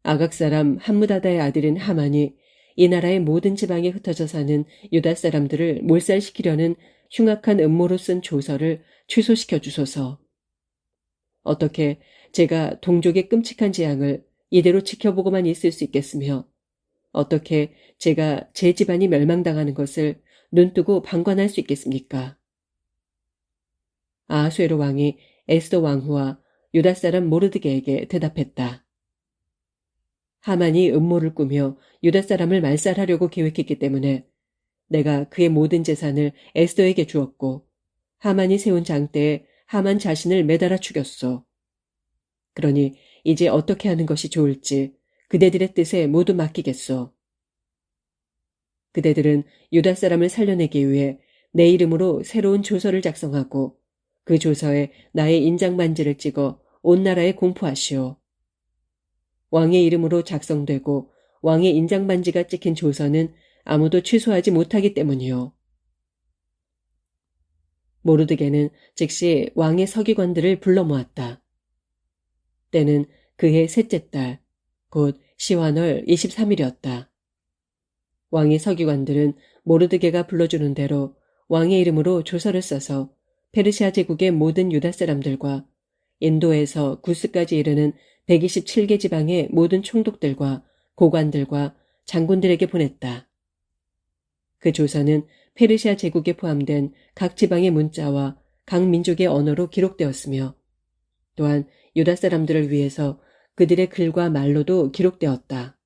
아각 사람 함무다다의 아들인 하만이 이 나라의 모든 지방에 흩어져 사는 유다 사람들을 몰살시키려는 흉악한 음모로 쓴 조서를 취소시켜 주소서. 어떻게 제가 동족의 끔찍한 재앙을 이대로 지켜보고만 있을 수 있겠으며 어떻게 제가 제 집안이 멸망당하는 것을 눈뜨고 방관할 수 있겠습니까? 아하수에로 왕이 에스더 왕후와 유다 사람 모르드게에게 대답했다. 하만이 음모를 꾸며 유다 사람을 말살하려고 계획했기 때문에 내가 그의 모든 재산을 에스더에게 주었고 하만이 세운 장대에 하만 자신을 매달아 죽였소. 그러니 이제 어떻게 하는 것이 좋을지 그대들의 뜻에 모두 맡기겠소. 그대들은 유다 사람을 살려내기 위해 내 이름으로 새로운 조서를 작성하고 그 조서에 나의 인장반지를 찍어 온 나라에 공포하시오. 왕의 이름으로 작성되고 왕의 인장반지가 찍힌 조서는 아무도 취소하지 못하기 때문이요. 모르드게는 즉시 왕의 서기관들을 불러 모았다. 때는 그해 셋째 달, 곧 시완월 23일이었다. 왕의 서기관들은 모르드게가 불러주는 대로 왕의 이름으로 조서를 써서 페르시아 제국의 모든 유다 사람들과 인도에서 구스까지 이르는 127개 지방의 모든 총독들과 고관들과 장군들에게 보냈다. 그 조서는 페르시아 제국에 포함된 각 지방의 문자와 각 민족의 언어로 기록되었으며 또한 유다 사람들을 위해서 그들의 글과 말로도 기록되었다.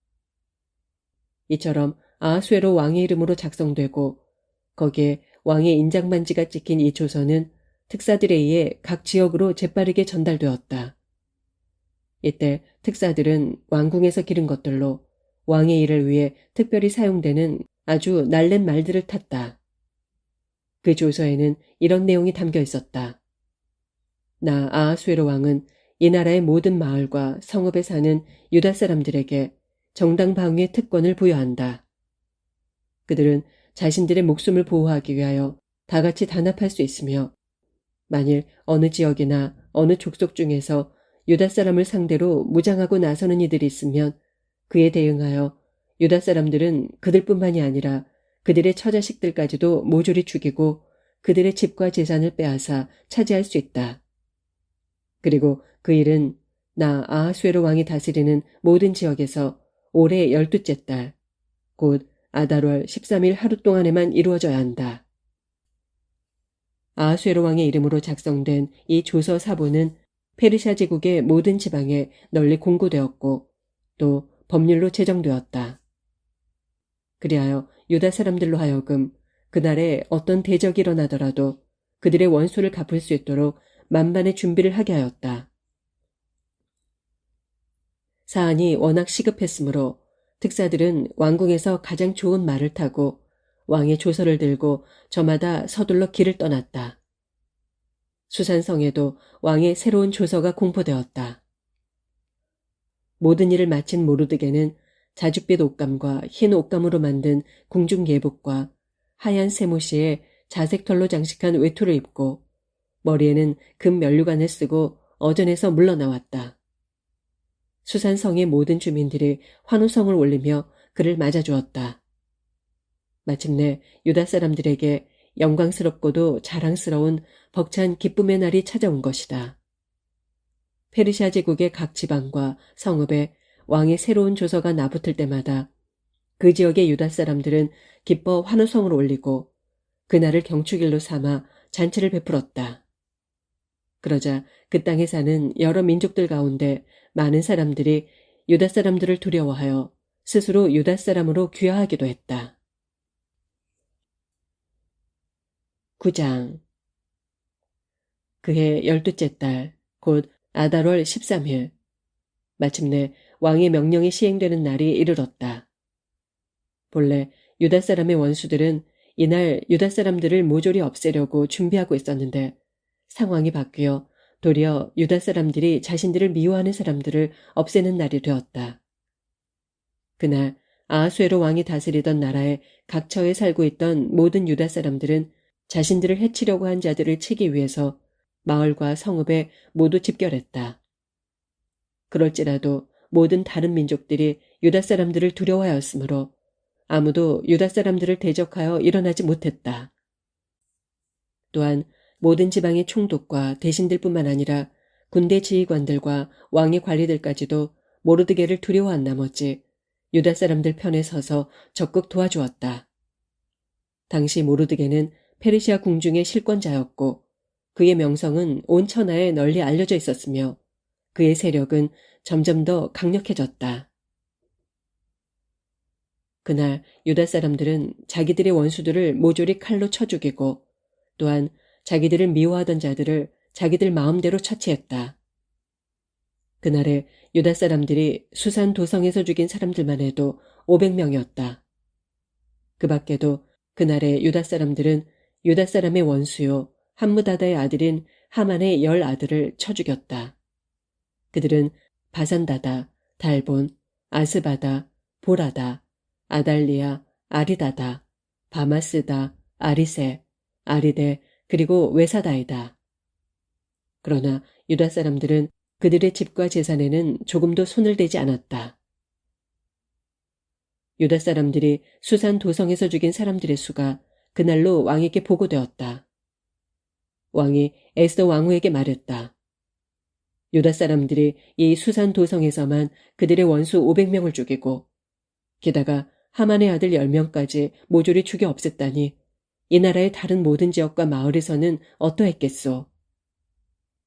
이처럼 아하수에로 왕의 이름으로 작성되고 거기에 왕의 인장반지가 찍힌 이 조서는 특사들에 의해 각 지역으로 재빠르게 전달되었다. 이때 특사들은 왕궁에서 기른 것들로 왕의 일을 위해 특별히 사용되는 아주 날랜 말들을 탔다. 그 조서에는 이런 내용이 담겨 있었다. 나 아하수에로 왕은 이 나라의 모든 마을과 성읍에 사는 유다 사람들에게 정당 방위의 특권을 부여한다. 그들은 자신들의 목숨을 보호하기 위하여 다 같이 단합할 수 있으며 만일 어느 지역이나 어느 족속 중에서 유다 사람을 상대로 무장하고 나서는 이들이 있으면 그에 대응하여 유다 사람들은 그들뿐만이 아니라 그들의 처자식들까지도 모조리 죽이고 그들의 집과 재산을 빼앗아 차지할 수 있다. 그리고 그 일은 나 아하수에로 왕이 다스리는 모든 지역에서 올해 12째 달, 곧 아달월 13일 하루 동안에만 이루어져야 한다. 아하수에로 왕의 이름으로 작성된 이 조서 사본은 페르시아 제국의 모든 지방에 널리 공고되었고 또 법률로 제정되었다. 그리하여 유다 사람들로 하여금 그날에 어떤 대적이 일어나더라도 그들의 원수를 갚을 수 있도록 만반의 준비를 하게 하였다. 사안이 워낙 시급했으므로 특사들은 왕궁에서 가장 좋은 말을 타고 왕의 조서를 들고 저마다 서둘러 길을 떠났다. 수산성에도 왕의 새로운 조서가 공포되었다. 모든 일을 마친 모르드게는 자줏빛 옷감과 흰 옷감으로 만든 궁중 예복과 하얀 세모시에 자색 털로 장식한 외투를 입고 머리에는 금 면류관을 쓰고 어전에서 물러나왔다. 수산성의 모든 주민들이 환호성을 올리며 그를 맞아주었다. 마침내 유다 사람들에게 영광스럽고도 자랑스러운 벅찬 기쁨의 날이 찾아온 것이다. 페르시아 제국의 각 지방과 성읍에 왕의 새로운 조서가 나붙을 때마다 그 지역의 유다 사람들은 기뻐 환호성을 올리고 그날을 경축일로 삼아 잔치를 베풀었다. 그러자 그 땅에 사는 여러 민족들 가운데 많은 사람들이 유다 사람들을 두려워하여 스스로 유다 사람으로 귀화하기도 했다. 9장. 그해 12째 달, 곧 아달월 13일, 마침내 왕의 명령이 시행되는 날이 이르렀다. 본래 유다 사람의 원수들은 이날 유다 사람들을 모조리 없애려고 준비하고 있었는데 상황이 바뀌어 도리어 유다 사람들이 자신들을 미워하는 사람들을 없애는 날이 되었다. 그날 아하수에로 왕이 다스리던 나라의 각처에 살고 있던 모든 유다 사람들은 자신들을 해치려고 한 자들을 치기 위해서 마을과 성읍에 모두 집결했다. 그럴지라도 모든 다른 민족들이 유다 사람들을 두려워하였으므로 아무도 유다 사람들을 대적하여 일어나지 못했다. 또한 모든 지방의 총독과 대신들뿐만 아니라 군대 지휘관들과 왕의 관리들까지도 모르드게를 두려워한 나머지 유다 사람들 편에 서서 적극 도와주었다. 당시 모르드게는 페르시아 궁중의 실권자였고 그의 명성은 온 천하에 널리 알려져 있었으며 그의 세력은 점점 더 강력해졌다. 그날 유다 사람들은 자기들의 원수들을 모조리 칼로 쳐 죽이고 또한 자기들을 미워하던 자들을 자기들 마음대로 처치했다. 그날에 유다 사람들이 수산 도성에서 죽인 사람들만 해도 500명이었다. 그 밖에도 그날에 유다 사람들은 유다 사람의 원수요 함무다다의 아들인 하만의 10 아들을 쳐 죽였다. 그들은 바산다다, 달본, 아스바다, 보라다, 아달리아, 아리다다, 바마스다, 아리세, 아리데, 그리고 외사다이다. 그러나 유다 사람들은 그들의 집과 재산에는 조금도 손을 대지 않았다. 유다 사람들이 수산 도성에서 죽인 사람들의 수가 그날로 왕에게 보고되었다. 왕이 에스더 왕후에게 말했다. 유다 사람들이 이 수산 도성에서만 그들의 원수 500명을 죽이고 게다가 하만의 아들 10명까지 모조리 죽여 없앴다니 이 나라의 다른 모든 지역과 마을에서는 어떠했겠소.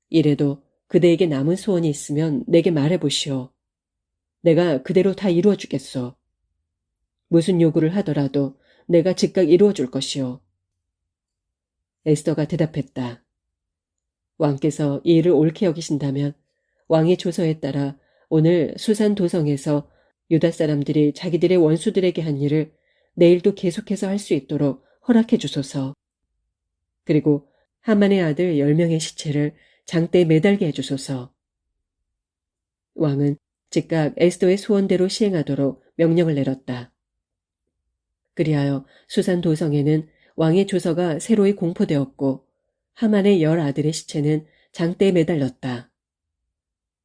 이래도 그대에게 남은 소원이 있으면 내게 말해보시오. 내가 그대로 다 이루어주겠소. 무슨 요구를 하더라도 내가 즉각 이루어줄 것이오. 에스더가 대답했다. 왕께서 이 일을 옳게 여기신다면 왕의 조서에 따라 오늘 수산 도성에서 유다 사람들이 자기들의 원수들에게 한 일을 내일도 계속해서 할 수 있도록 허락해 주소서. 그리고 하만의 아들 10명의 시체를 장대에 매달게 해주소서. 왕은 즉각 에스더의 소원대로 시행하도록 명령을 내렸다. 그리하여 수산 도성에는 왕의 조서가 새로이 공포되었고 하만의 10 아들의 시체는 장대에 매달렸다.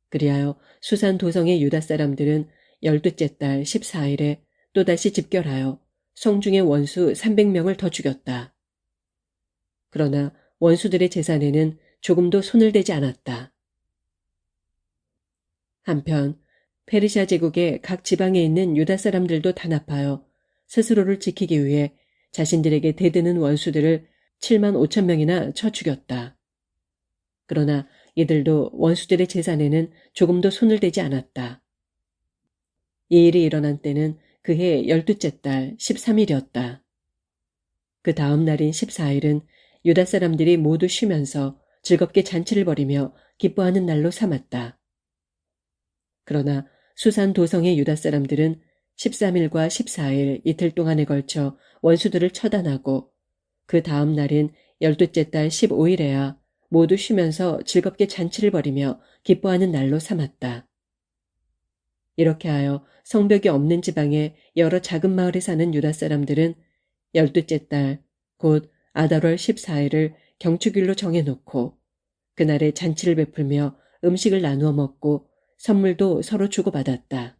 그리하여 수산 도성의 유다 사람들은 12째 달 14일에 또다시 집결하여 성중의 원수 300명을 더 죽였다. 그러나 원수들의 재산에는 조금도 손을 대지 않았다. 한편 페르시아 제국의 각 지방에 있는 유다 사람들도 단합하여 스스로를 지키기 위해 자신들에게 대드는 원수들을 7만 5천 명이나 쳐 죽였다. 그러나 이들도 원수들의 재산에는 조금도 손을 대지 않았다. 이 일이 일어난 때는 그해 12째 달 13일이었다. 그 다음 날인 14일은 유다 사람들이 모두 쉬면서 즐겁게 잔치를 벌이며 기뻐하는 날로 삼았다. 그러나 수산 도성의 유다 사람들은 13일과 14일 이틀 동안에 걸쳐 원수들을 처단하고 그 다음 날인 12째 달 15일에야 모두 쉬면서 즐겁게 잔치를 벌이며 기뻐하는 날로 삼았다. 이렇게 하여 성벽이 없는 지방의 여러 작은 마을에 사는 유다 사람들은 12째 달, 곧 아달월 14일을 경축일로 정해놓고 그날에 잔치를 베풀며 음식을 나누어 먹고 선물도 서로 주고받았다.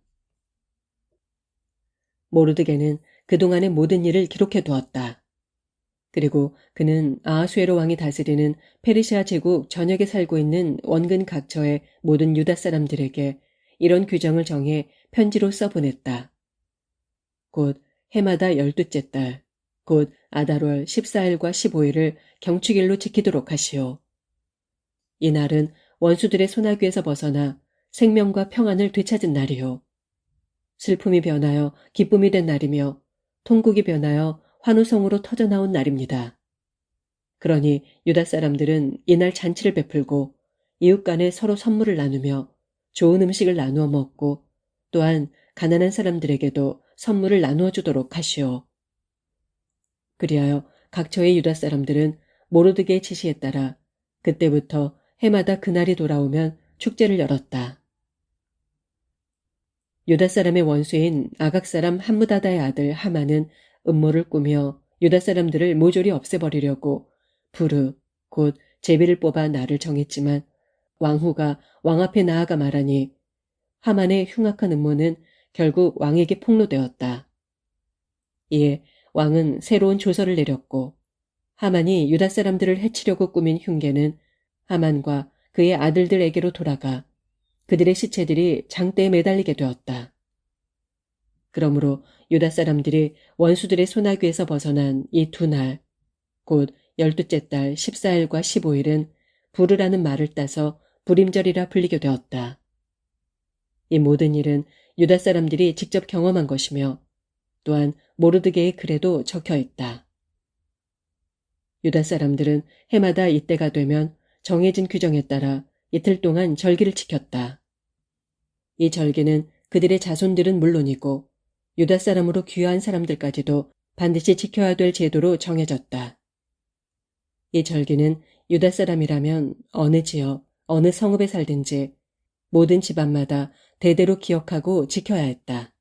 모르드게는 그동안의 모든 일을 기록해 두었다. 그리고 그는 아하수에로 왕이 다스리는 페르시아 제국 전역에 살고 있는 원근 각처의 모든 유다 사람들에게 이런 규정을 정해 편지로 써보냈다. 곧 해마다 12째 달, 곧 아달월 14일과 15일을 경축일로 지키도록 하시오. 이날은 원수들의 소나귀에서 벗어나 생명과 평안을 되찾은 날이요. 슬픔이 변하여 기쁨이 된 날이며 통곡이 변하여 환호성으로 터져나온 날입니다. 그러니 유다 사람들은 이날 잔치를 베풀고 이웃 간에 서로 선물을 나누며 좋은 음식을 나누어 먹고 또한 가난한 사람들에게도 선물을 나누어 주도록 하시오. 그리하여 각처의 유다 사람들은 모르드게의 지시에 따라 그때부터 해마다 그날이 돌아오면 축제를 열었다. 유다 사람의 원수인 아각 사람 함무다다의 아들 하만은 음모를 꾸며 유다 사람들을 모조리 없애버리려고 부르 곧 제비를 뽑아 날을 정했지만 왕후가 왕 앞에 나아가 말하니 하만의 흉악한 음모는 결국 왕에게 폭로되었다. 이에 왕은 새로운 조서를 내렸고 하만이 유다 사람들을 해치려고 꾸민 흉계는 하만과 그의 아들들에게로 돌아가 그들의 시체들이 장대에 매달리게 되었다. 그러므로 유다 사람들이 원수들의 소나귀에서 벗어난 이 두 날, 곧 12째 달 14일과 15일은 부르라는 말을 따서 불임절이라 불리게 되었다. 이 모든 일은 유다 사람들이 직접 경험한 것이며 또한 모르드게의 글에도 적혀 있다. 유다 사람들은 해마다 이때가 되면 정해진 규정에 따라 이틀 동안 절기를 지켰다. 이 절기는 그들의 자손들은 물론이고 유다 사람으로 귀화한 사람들까지도 반드시 지켜야 될 제도로 정해졌다. 이 절기는 유다 사람이라면 어느 지역, 어느 성읍에 살든지 모든 집안마다 대대로 기억하고 지켜야 했다.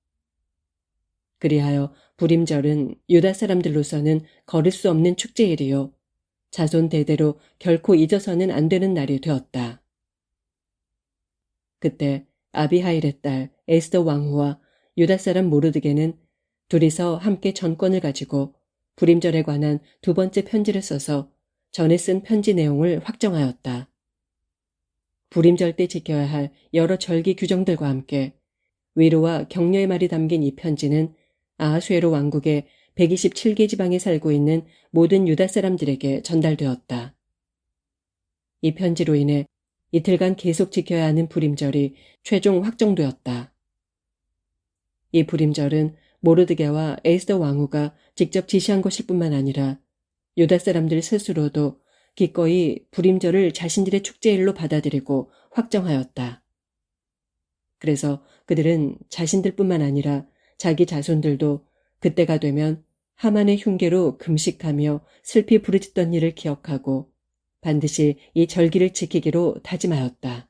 그리하여 불임절은 유다 사람들로서는 거를 수 없는 축제일이요. 자손 대대로 결코 잊어서는 안 되는 날이 되었다. 그때 아비하일의 딸 에스더 왕후와 유다 사람 모르드게는 둘이서 함께 전권을 가지고 불임절에 관한 두 번째 편지를 써서 전에 쓴 편지 내용을 확정하였다. 불임절 때 지켜야 할 여러 절기 규정들과 함께 위로와 격려의 말이 담긴 이 편지는 아하수에로 왕국의 127개 지방에 살고 있는 모든 유다 사람들에게 전달되었다. 이 편지로 인해 이틀간 계속 지켜야 하는 불임절이 최종 확정되었다. 이 불임절은 모르드게와 에스더 왕후가 직접 지시한 것일 뿐만 아니라 유다 사람들 스스로도 기꺼이 불임절을 자신들의 축제일로 받아들이고 확정하였다. 그래서 그들은 자신들뿐만 아니라 자기 자손들도 그때가 되면 하만의 흉계로 금식하며 슬피 부르짖던 일을 기억하고 반드시 이 절기를 지키기로 다짐하였다.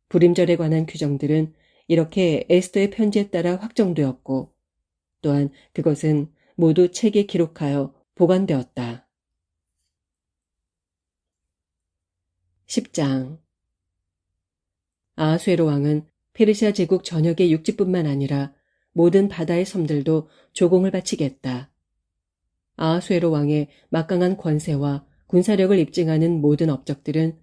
불임절에 관한 규정들은 이렇게 에스더의 편지에 따라 확정되었고 또한 그것은 모두 책에 기록하여 보관되었다. 10장 아하수에로 왕은 페르시아 제국 전역의 육지뿐만 아니라 모든 바다의 섬들도 조공을 바치겠다. 아하수에로 왕의 막강한 권세와 군사력을 입증하는 모든 업적들은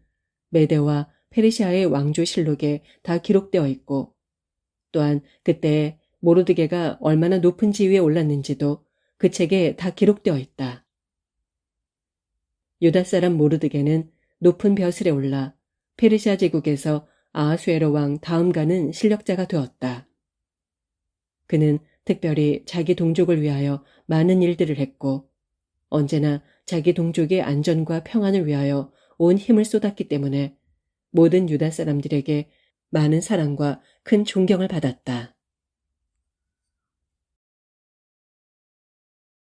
메대와 페르시아의 왕조실록에 다 기록되어 있고 또한 그때 모르드게가 얼마나 높은 지위에 올랐는지도 그 책에 다 기록되어 있다. 유다 사람 모르드게는 높은 벼슬에 올라 페르시아 제국에서 아하수에로 왕 다음 가는 실력자가 되었다. 그는 특별히 자기 동족을 위하여 많은 일들을 했고 언제나 자기 동족의 안전과 평안을 위하여 온 힘을 쏟았기 때문에 모든 유다 사람들에게 많은 사랑과 큰 존경을 받았다.